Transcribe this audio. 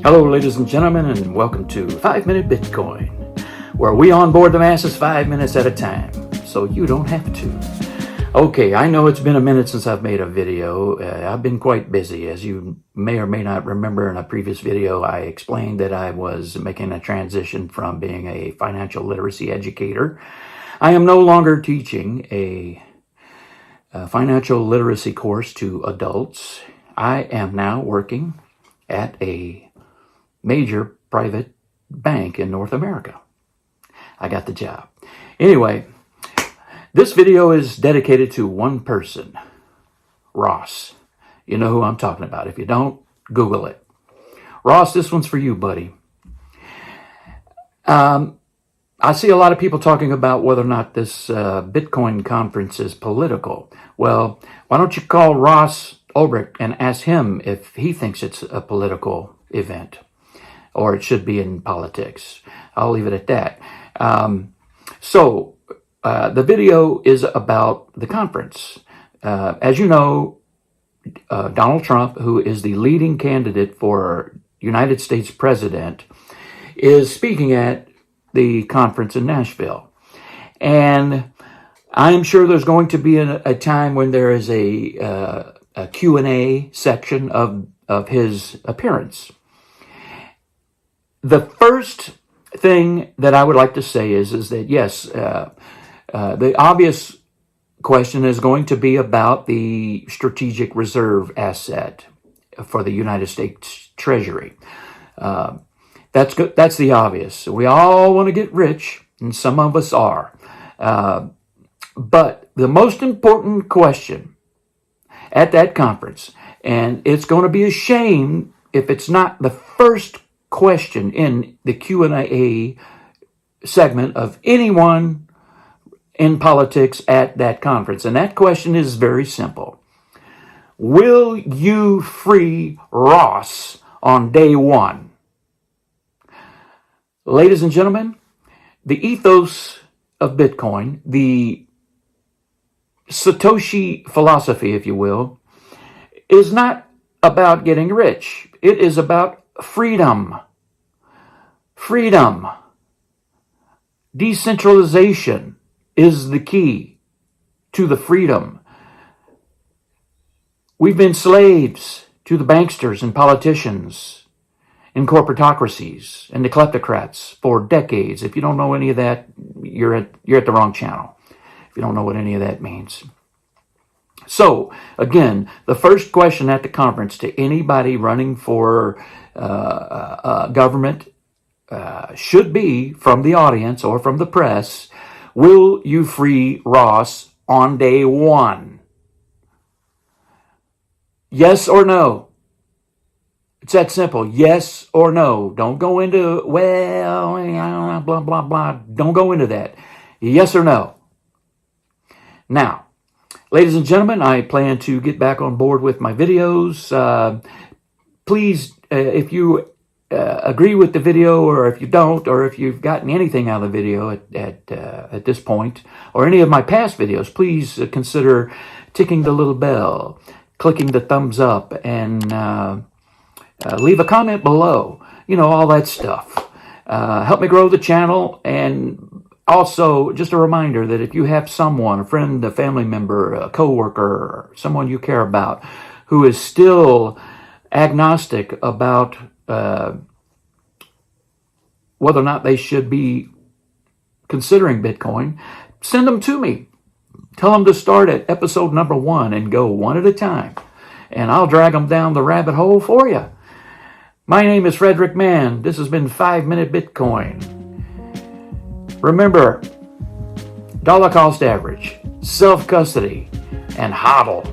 Hello, ladies and gentlemen, and welcome to 5 Minute Bitcoin, where we onboard the masses 5 minutes at a time, so you don't have to. Okay, I know it's been a minute since I've made a video. I've been quite busy. As you may or may not remember, in a previous video, I explained that I was making a transition from being a financial literacy educator. I am no longer teaching a financial literacy course to adults. I am now working at a major private bank in North America. I got the job. Anyway, this video is dedicated to one person, Ross. You know who I'm talking about. If you don't, Google it. Ross, this one's for you, buddy. I see a lot of people talking about whether or not this Bitcoin conference is political. Well, why don't you call Ross Ulbricht and ask him if he thinks it's a political event, or it should be in politics. I'll leave it at that. The video is about the conference. As you know, Donald Trump, who is the leading candidate for United States president, is speaking at the conference in Nashville. And I'm sure there's going to be a time when there is a Q&A section of his appearance. The first thing that I would like to say is that yes, the obvious question is going to be about the strategic reserve asset for the United States Treasury. That's good. That's the obvious. We all want to get rich, and some of us are. But the most important question at that conference, and it's going to be a shame if it's not the first question in the Q&A segment of anyone in politics at that conference. And that question is very simple. Will you free Ross on day one? Ladies and gentlemen, the ethos of Bitcoin, the Satoshi philosophy, if you will, is not about getting rich. It is about freedom. Freedom. Decentralization is the key to the freedom. We've been slaves to the banksters and politicians and corporatocracies and the kleptocrats for decades. If you don't know any of that, you're at the wrong channel. If you don't know what any of that means. So, again, the first question at the conference to anybody running for government should be from the audience or from the press, will you free Ross on day one? Yes or no? It's that simple. Yes or no. Don't go into, well, blah, blah, blah. Don't go into that. Yes or no? Now, ladies and gentlemen, I plan to get back on board with my videos. Please, if you agree with the video, or if you don't, or if you've gotten anything out of the video at this point, or any of my past videos, please consider ticking the little bell, clicking the thumbs up, and leave a comment below. You know, all that stuff. Help me grow the channel. And also, just a reminder that if you have someone, a friend, a family member, a coworker, someone you care about, who is still agnostic about whether or not they should be considering Bitcoin, send them to me. Tell them to start at episode number 1 and go one at a time. And I'll drag them down the rabbit hole for you. My name is Frederick Mann. This has been 5 Minute Bitcoin. Remember, dollar cost average, self-custody, and HODL.